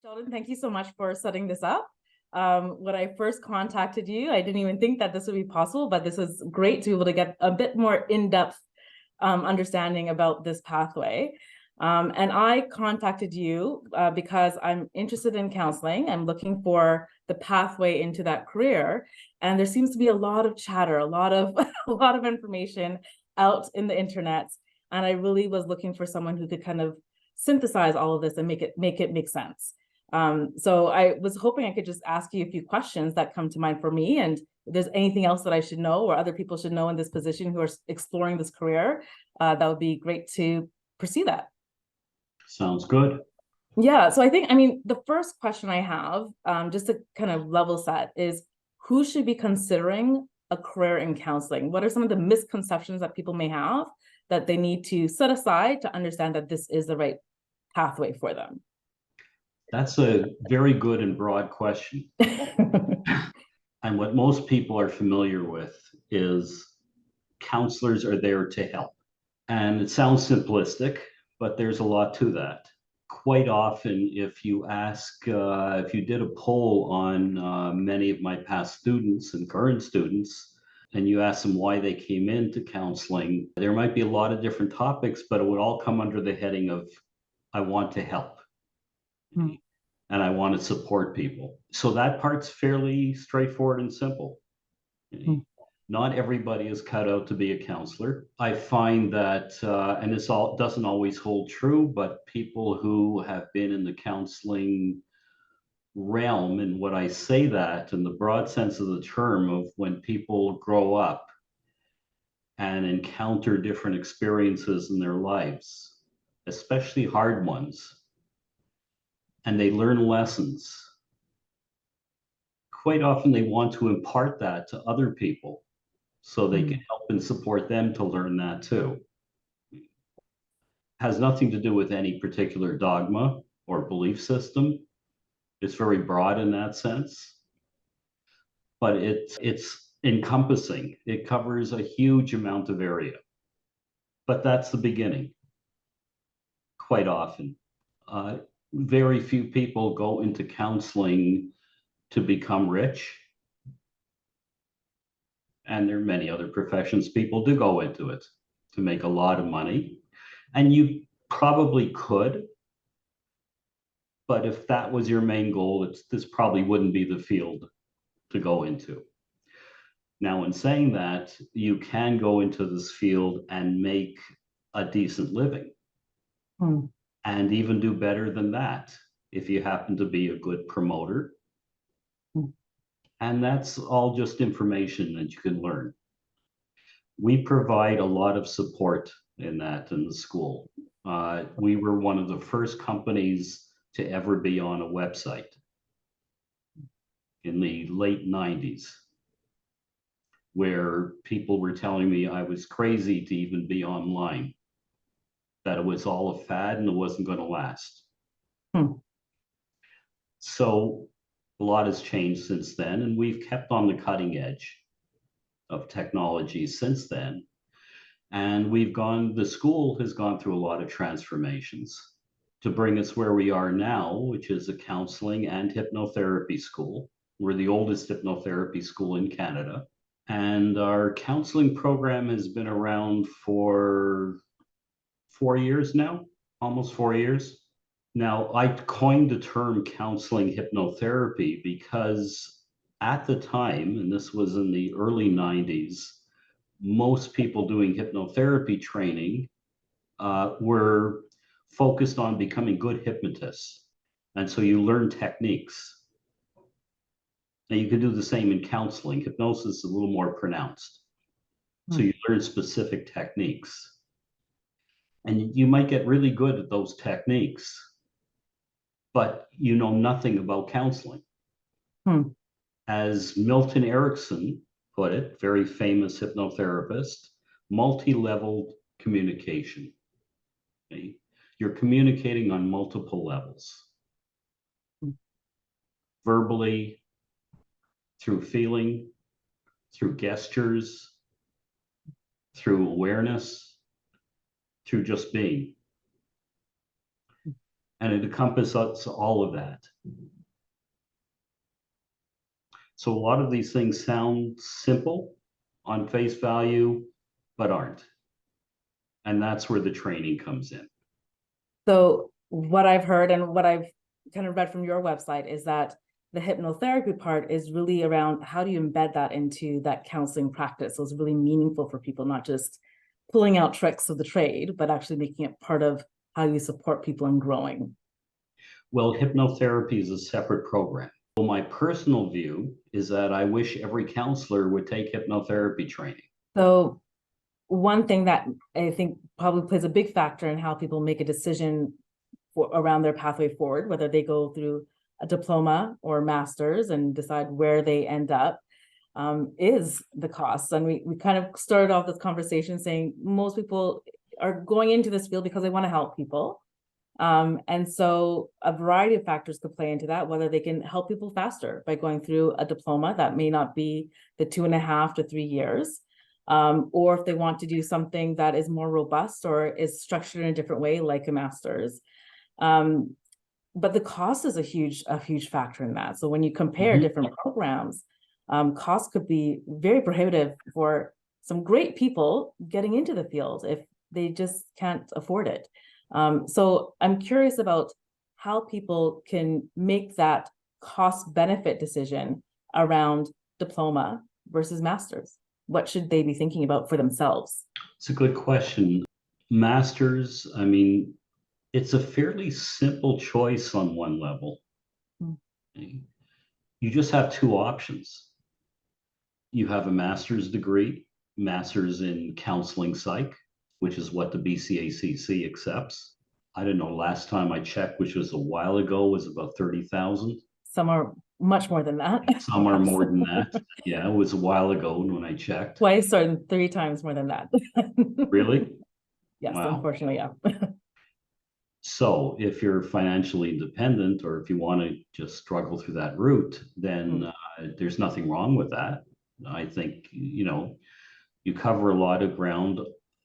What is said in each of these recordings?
Sheldon, thank you so much for setting this up. When I first contacted you, I didn't even think that this would be possible, but this is great to be able to get a bit more in-depth understanding about this pathway. And I contacted you because I'm interested in counseling. I'm looking for the pathway into that career. And there seems to be a lot of chatter, a lot of a lot of information out in the internet. And I really was looking for someone who could kind of synthesize all of this and make it make sense. So I was hoping I could just ask you a few questions that come to mind for me. And if there's anything else that I should know or other people should know in this position who are exploring this career, that would be great to pursue that. Sounds good. Yeah, so I mean, the first question I have, just to kind of level set, is who should be considering a career in counseling? What are some of the misconceptions that people may have that they need to set aside to understand that this is the right pathway for them? That's a very good and broad question. And what most people are familiar with is counselors are there to help. And it sounds simplistic, but there's a lot to that. Quite often, if you did a poll on many of my past students and current students, and you ask them why they came into counseling, there might be a lot of different topics, but it would all come under the heading of, I want to help. Mm. And I want to support people. So that part's fairly straightforward and simple. Mm. Not everybody is cut out to be a counselor. I find that, and this all doesn't always hold true, but people who have been in the counseling realm, and what I say that in the broad sense of the term of when people grow up and encounter different experiences in their lives, especially hard ones, and they learn lessons, quite often they want to impart that to other people so they can help and support them to learn that too. Has nothing to do with any particular dogma or belief system. It's very broad in that sense, but it's encompassing. It covers a huge amount of area, but that's the beginning. Quite often, very few people go into counseling to become rich. And there are many other professions people do go into it to make a lot of money. And you probably could, but if that was your main goal, this probably wouldn't be the field to go into. Now, in saying that, you can go into this field and make a decent living, and even do better than that if you happen to be a good promoter. And that's all just information that you can learn. We provide a lot of support in that in the school. We were one of the first companies to ever be on a website in the late 90s, where people were telling me I was crazy to even be online, that it was all a fad and it wasn't going to last. So a lot has changed since then, and we've kept on the cutting edge of technology since then. And the school has gone through a lot of transformations to bring us where we are now, which is a counseling and hypnotherapy school. We're the oldest hypnotherapy school in Canada. And our counseling program has been around for 4 years now, almost 4 years. Now, I coined the term counseling hypnotherapy because at the time, and this was in the early 90s, most people doing hypnotherapy training were focused on becoming good hypnotists. And so you learn techniques. Now you can do the same in counseling. Hypnosis is a little more pronounced. So you learn specific techniques. And you might get really good at those techniques, but you know nothing about counseling. As Milton Erickson put it, very famous hypnotherapist, multi-level communication. Okay? You're communicating on multiple levels. Verbally, through feeling, through gestures, through awareness, through just being. and it encompasses all of that. So a lot of these things sound simple on face value, but aren't. And that's where the training comes in. So what I've heard and what I've kind of read from your website is that the hypnotherapy part is really around how do you embed that into that counseling practice. So it's really meaningful for people, not just pulling out tricks of the trade, but actually making it part of how you support people in growing. Well, hypnotherapy is a separate program. Well, my personal view is that I wish every counselor would take hypnotherapy training. So one thing that I think probably plays a big factor in how people make a decision around their pathway forward, whether they go through a diploma or master's and decide where they end up, is the cost. And we kind of started off this conversation saying most people are going into this field because they want to help people. And so a variety of factors could play into that, whether they can help people faster by going through a diploma that may not be the 2.5 to 3 years, or if they want to do something that is more robust or is structured in a different way, like a master's. But the cost is a huge factor in that. So when you compare different programs, costs could be very prohibitive for some great people getting into the field if they just can't afford it. So I'm curious about how people can make that cost benefit decision around diploma versus master's. What should they be thinking about for themselves? It's a good question. Masters, I mean, it's a fairly simple choice on one level. You just have two options. You have a master's degree, master's in counseling psych, which is what the BCACC accepts. I don't know, last time I checked, which was a while ago, was about 30,000. Some are much more than that. Some are more than that. Yeah, it was a while ago when I checked. Twice or 3 times more than that. Really? Yes, Wow. unfortunately, yeah. So if you're financially independent, or if you want to just struggle through that route, then there's nothing wrong with that. I think, you cover a lot of ground.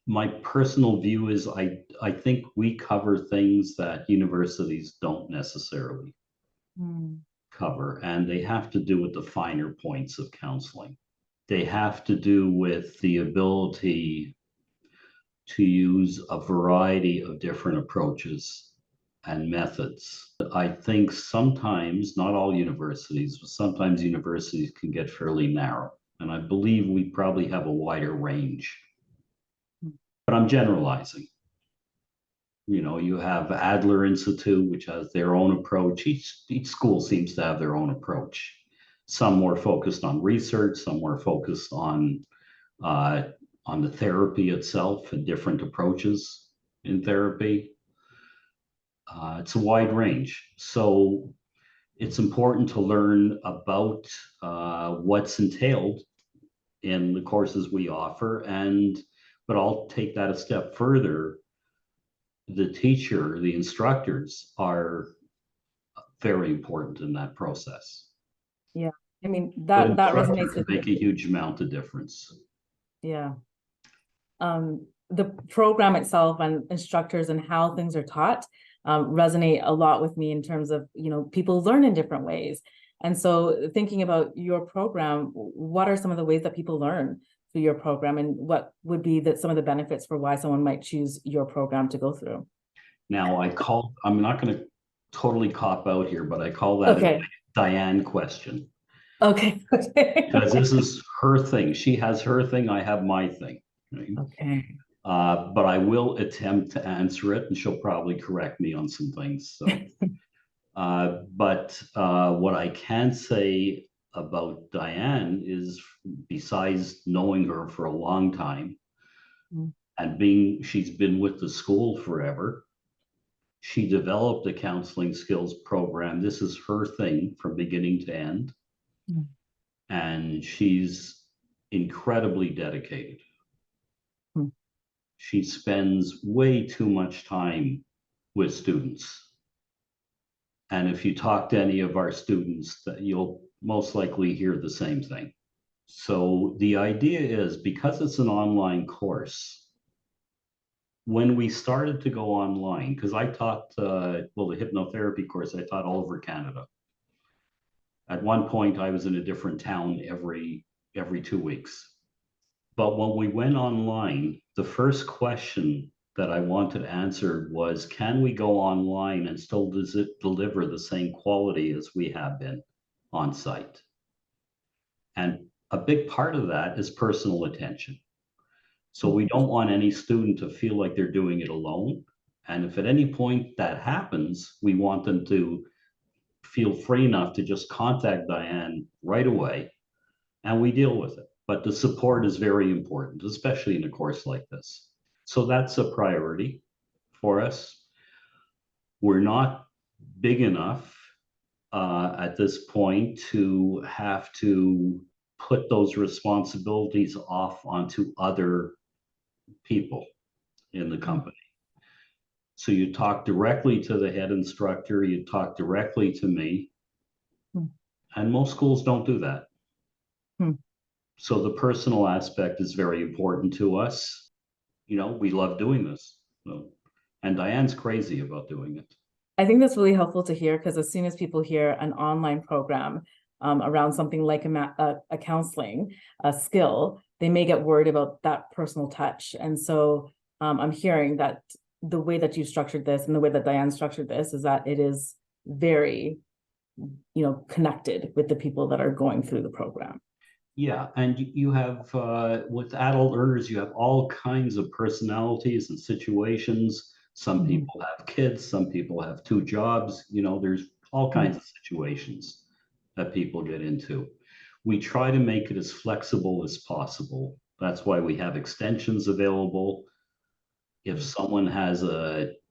My personal view is I think we cover things that universities don't necessarily cover, and they have to do with the finer points of counseling. They have to do with the ability to use a variety of different approaches and methods. I think sometimes, not all universities, but sometimes universities can get fairly narrow. And I believe we probably have a wider range. But I'm generalizing. You have Adler Institute, which has their own approach. Each school seems to have their own approach. Some more focused on research, some more focused on the therapy itself and different approaches in therapy. It's a wide range. So it's important to learn about what's entailed in the courses we offer. But I'll take that a step further. The teacher, the instructors are very important in that process. Yeah, I mean, that resonates with me. Make a huge amount of difference. Yeah. The program itself and instructors and how things are taught resonate a lot with me in terms of, people learn in different ways. And so thinking about your program, what are some of the ways that people learn through your program, and what would be some of the benefits for why someone might choose your program to go through? Now, I'm not going to totally cop out here, but I call that a Diane question. Okay. Because this is her thing. She has her thing, I have my thing. Right? Okay. But I will attempt to answer it, and she'll probably correct me on some things. So, but what I can say about Diane is, besides knowing her for a long time, and she's been with the school forever, she developed a counseling skills program. This is her thing from beginning to end. And she's incredibly dedicated. She spends way too much time with students. And if you talk to any of our students, that you'll most likely hear the same thing. So the idea is, because it's an online course, when we started to go online, because I taught, well, the hypnotherapy course, I taught all over Canada. At one point, I was in a different town every 2 weeks. But when we went online, the first question that I wanted answered was, can we go online and still does it deliver the same quality as we have been on site? And a big part of that is personal attention. So we don't want any student to feel like they're doing it alone. And if at any point that happens, we want them to feel free enough to just contact Diane right away and we deal with it. But the support is very important, especially in a course like this. So that's a priority for us. We're not big enough at this point to have to put those responsibilities off onto other people in the company. So you talk directly to the head instructor, you talk directly to me, and most schools don't do that. So the personal aspect is very important to us. You know, we love doing this. So, and Diane's crazy about doing it. I think that's really helpful to hear, because as soon as people hear an online program around something like a counseling skill, they may get worried about that personal touch. And so I'm hearing that the way that you structured this and the way that Diane structured this is that it is very, connected with the people that are going through the program. Yeah, and you have, with adult learners, you have all kinds of personalities and situations. Some people have kids, some people have 2 jobs, there's all kinds of situations that people get into. We try to make it as flexible as possible. That's why we have extensions available. If someone has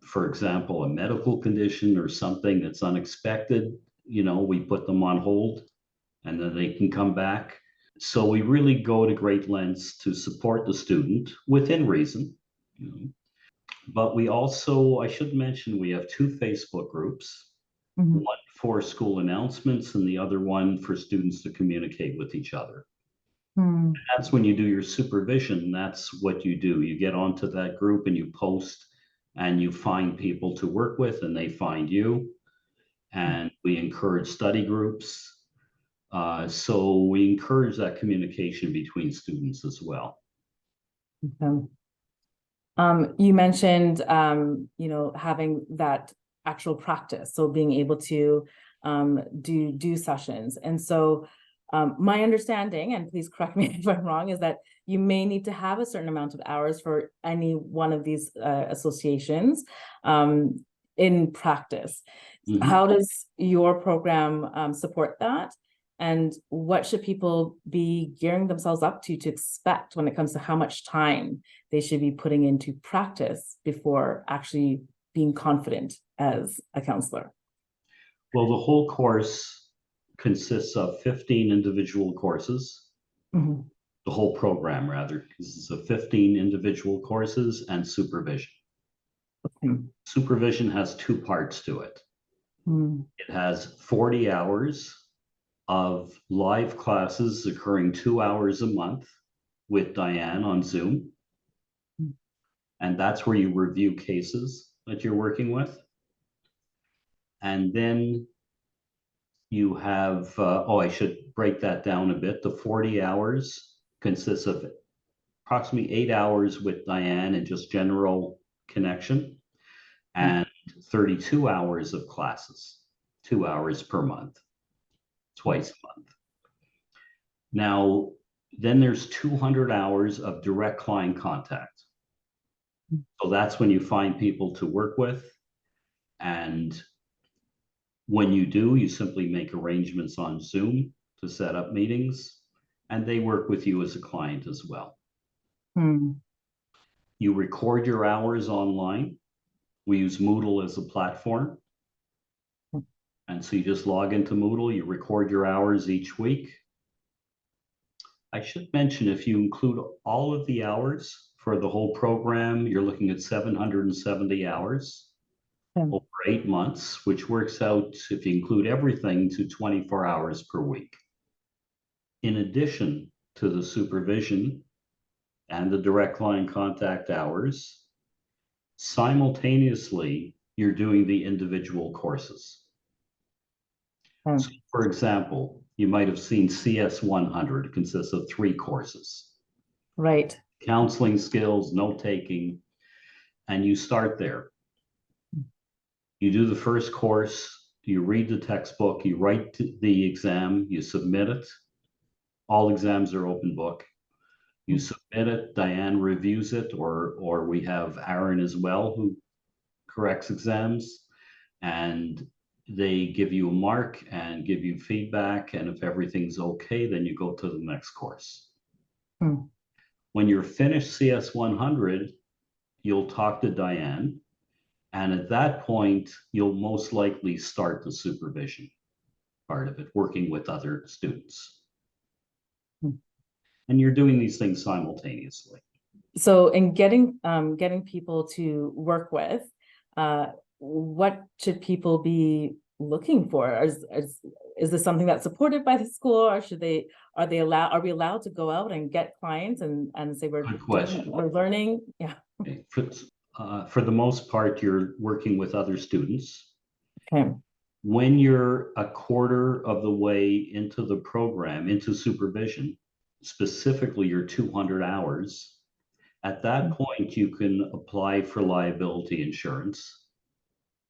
for example, a medical condition or something that's unexpected, we put them on hold and then they can come back. So we really go to great lengths to support the student within reason. But we also, I should mention, we have 2 Facebook groups, one for school announcements and the other one for students to communicate with each other. That's when you do your supervision. That's what you do. You get onto that group and you post and you find people to work with and they find you. And we encourage study groups. So we encourage that communication between students as well. You mentioned, having that actual practice, so being able to do sessions. And so my understanding, and please correct me if I'm wrong, is that you may need to have a certain amount of hours for any one of these associations in practice. How does your program support that? And what should people be gearing themselves up to expect when it comes to how much time they should be putting into practice before actually being confident as a counselor? Well, the whole course consists of 15 individual courses. The whole program, rather, consists of 15 individual courses and supervision. Supervision has 2 parts to it. It has 40 hours of live classes occurring 2 hours a month with Diane on Zoom. And that's where you review cases that you're working with. And then you have, I should break that down a bit. The 40 hours consists of approximately 8 hours with Diane and just general connection, and 32 hours of classes, 2 hours per month, twice a month. Now, then there's 200 hours of direct client contact. So that's when you find people to work with. And when you do, you simply make arrangements on Zoom to set up meetings, and they work with you as a client as well. You record your hours online. We use Moodle as a platform. And so you just log into Moodle, you record your hours each week. I should mention, if you include all of the hours for the whole program, you're looking at 770 hours over 8 months, which works out, if you include everything, to 24 hours per week. In addition to the supervision and the direct client contact hours, Simultaneously, you're doing the individual courses. So for example, you might have seen CS 100 consists of 3 courses. Right. Counseling skills, note-taking, and you start there. You do the first course, you read the textbook, you write the exam, you submit it. All exams are open book. You submit it, Diane reviews it, or we have Aaron as well who corrects exams, and they give you a mark and give you feedback, and if everything's okay, then you go to the next course. When you're finished CS 100, you'll talk to Diane, and at that point, you'll most likely start the supervision part of it, working with other students. And you're doing these things simultaneously. So in getting people to work with, what should people be looking for? Is this something that's supported by the school, or are we allowed to go out and get clients and say we're learning? Yeah. Okay. For the most part, you're working with other students. Okay. When you're a quarter of the way into the program, into supervision, specifically your 200 hours, at that point, you can apply for liability insurance,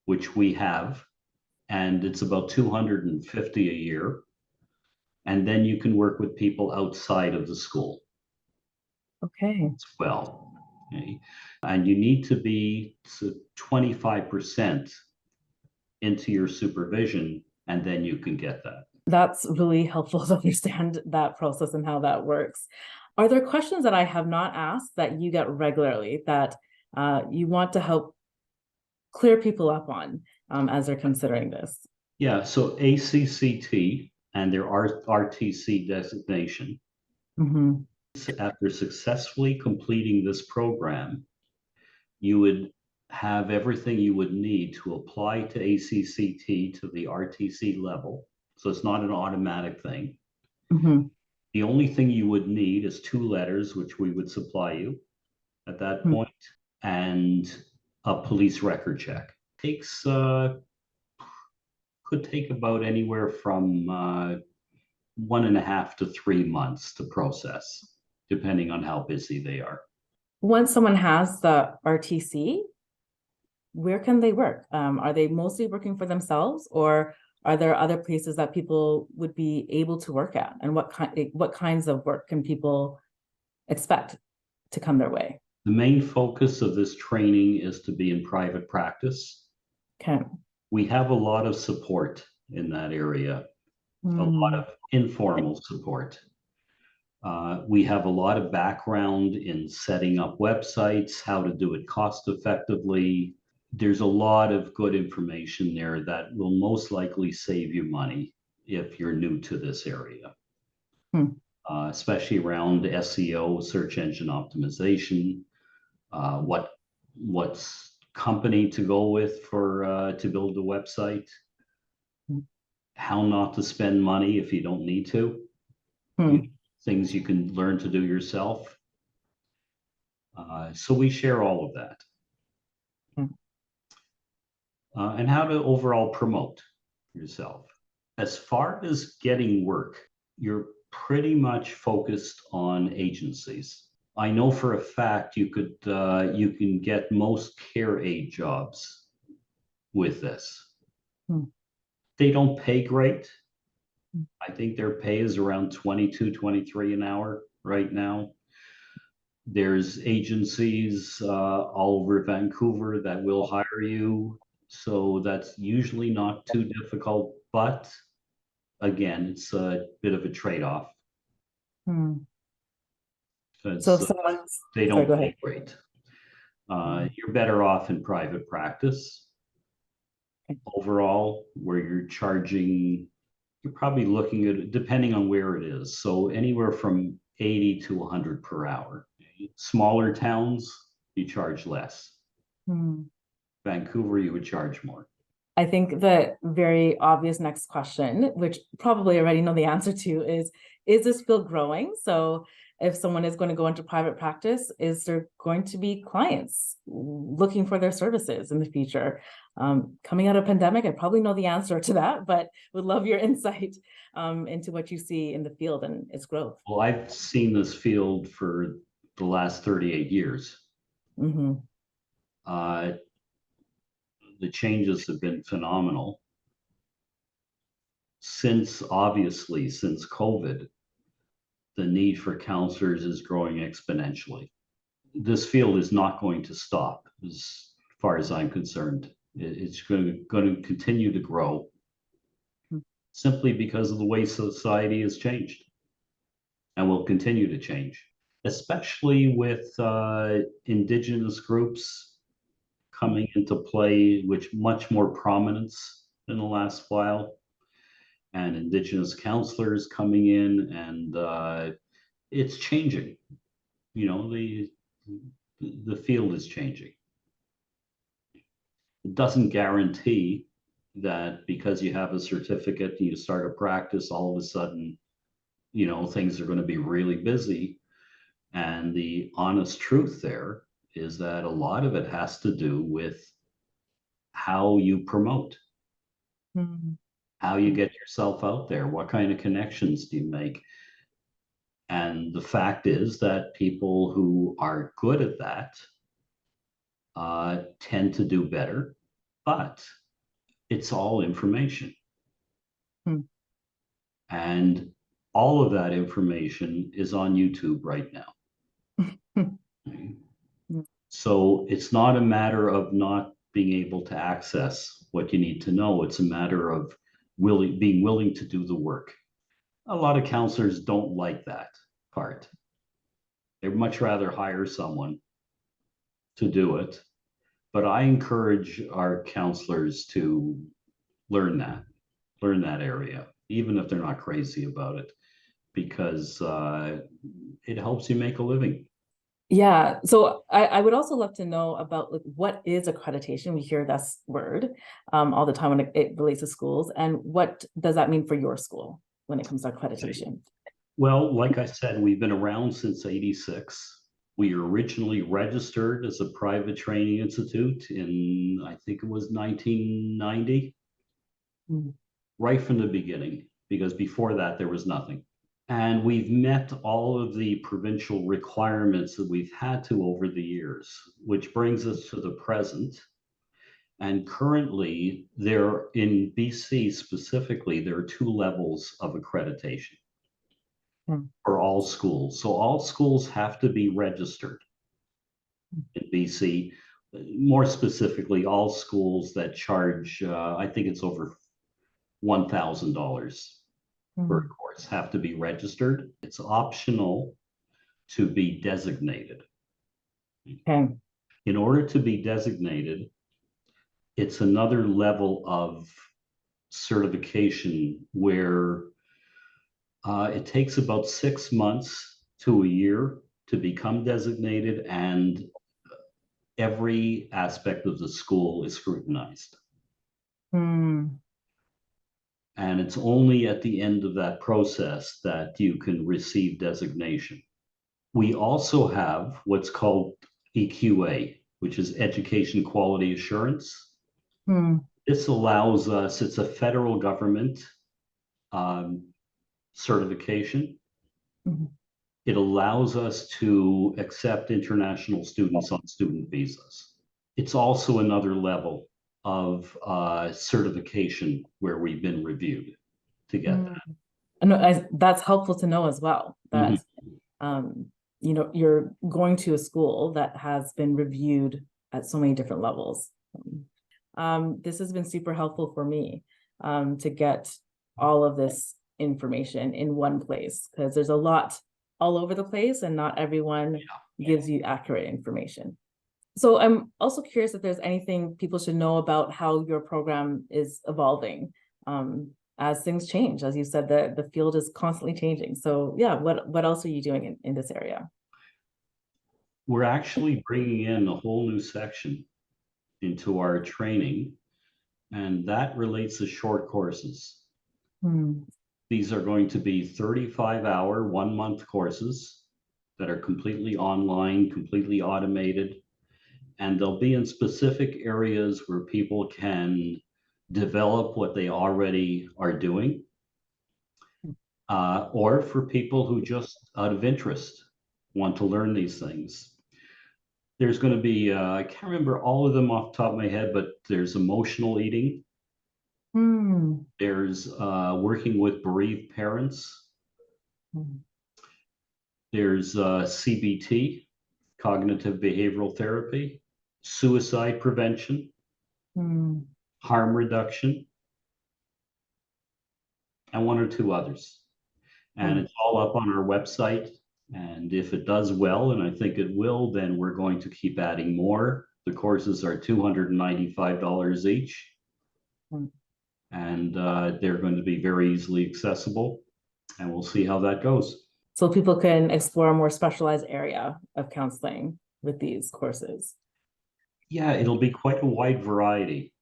which we have, and it's about $250 a year. And then you can work with people outside of the school. Okay. As well. Okay. And you need to be 25% into your supervision, and then you can get that. That's really helpful to understand that process and how that works. Are there questions that I have not asked that you get regularly that you want to help clear people up on as they're considering this? Yeah, so ACCT and their RTC designation, after successfully completing this program, you would have everything you would need to apply to ACCT to the RTC level. So it's not an automatic thing. The only thing you would need is 2 letters, which we would supply you at that point, and a police record check. Takes could take about anywhere from 1.5 to 3 months to process, depending on how busy they are. Once someone has the RTC, where can they work? Are they mostly working for themselves, or are there other places that people would be able to work at? And what kinds of work can people expect to come their way? The main focus of this training is to be in private practice. Okay. We have a lot of support in that area, a lot of informal support. We have a lot of background in setting up websites, how to do it cost effectively. There's a lot of good information there that will most likely save you money if you're new to this area, especially around SEO, search engine optimization, what's company to go with for to build a website, how not to spend money if you don't need to, things you can learn to do yourself. So we share all of that. And how to overall promote yourself. As far as getting work, you're pretty much focused on agencies. I know for a fact you can get most care aid jobs with this. They don't pay great. I think their pay is around 22, 23 an hour right now. There's agencies all over Vancouver that will hire you. So that's usually not too difficult, but again, it's a bit of a trade-off. So they don't pay great. You're better off in private practice. Overall, where you're charging, you're probably looking at, depending on where it is, so anywhere from 80 to 100 per hour. Smaller towns, you charge less. Vancouver, you would charge more. I think the very obvious next question, which probably already know the answer to, is this field growing? So if someone is going to go into private practice, is there going to be clients looking for their services in the future? Coming out of pandemic, I probably know the answer to that, but would love your insight into what you see in the field and its growth. Well, I've seen this field for the last 38 years. Mm-hmm. The changes have been phenomenal. Obviously, since COVID, the need for counselors is growing exponentially. This field is not going to stop, as far as I'm concerned. It's going to continue to grow simply because of the way society has changed and will continue to change, especially with Indigenous groups coming into play, which much more prominence in the last while, and Indigenous counselors coming in, and it's changing. You know, the field is changing. It doesn't guarantee that because you have a certificate and you start a practice, all of a sudden, you know, things are going to be really busy. And the honest truth there is that a lot of it has to do with how you promote, Mm-hmm. how you get yourself out there, what kind of connections do you make. And the fact is that people who are good at that tend to do better, but it's all information. Hmm. And all of that information is on YouTube right now. Okay? So it's not a matter of not being able to access what you need to know. It's a matter of being willing to do the work. A lot of counselors don't like that part. They'd much rather hire someone to do it. But I encourage our counselors to learn that area, even if they're not crazy about it, because it helps you make a living. Yeah, so I would also love to know about like what is accreditation? We hear that word all the time when it relates to schools, and what does that mean for your school when it comes to accreditation? Well, like I said, we've been around since '86. We originally registered as a private training institute in, I think it was 1990, right from the beginning, because before that there was nothing. And we've met all of the provincial requirements that we've had to over the years, which brings us to the present. And currently, there in BC specifically, there are 2 levels of accreditation for all schools. So all schools have to be registered in BC. More specifically, all schools that charge, I think it's over $1,000 per course, have to be registered. It's optional to be designated. Okay. In order to be designated, it's another level of certification where it takes about 6 months to a year to become designated, and every aspect of the school is scrutinized. And it's only at the end of that process that you can receive designation. We also have what's called EQA, which is Education Quality Assurance. This allows us, it's a federal government certification. It allows us to accept international students on student visas. It's also another level of certification where we've been reviewed to get that. And that's helpful to know as well, that you know, you're going to a school that has been reviewed at so many different levels. This has been super helpful for me to get all of this information in one place, because there's a lot all over the place and not everyone gives you accurate information. So I'm also curious if there's anything people should know about how your program is evolving as things change. As you said, the field is constantly changing. So yeah, what else are you doing in this area? We're actually bringing in a whole new section into our training, and that relates to short courses. These are going to be 35-hour, 1-month courses. that are completely online, completely automated. And they'll be in specific areas where people can develop what they already are doing, or for people who just out of interest want to learn these things. There's going to be, I can't remember all of them off the top of my head, but there's emotional eating. Hmm. There's working with bereaved parents. There's CBT, cognitive behavioral therapy, suicide prevention, Hmm. harm reduction, and one or two others. And it's all up on our website. And if it does well, and I think it will, then we're going to keep adding more. The courses are $295 each. Hmm. And they're going to be very easily accessible. And we'll see how that goes. So people can explore a more specialized area of counseling with these courses. Yeah, it'll be quite a wide variety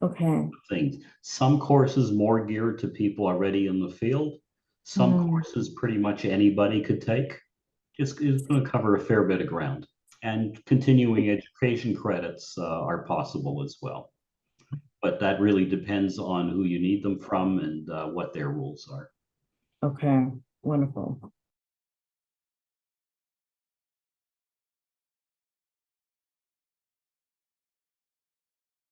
Okay. of things. Some courses more geared to people already in the field. Some Hmm. courses pretty much anybody could take. It's going to cover a fair bit of ground. And continuing education credits are possible as well. But that really depends on who you need them from and what their rules are. Okay. Wonderful.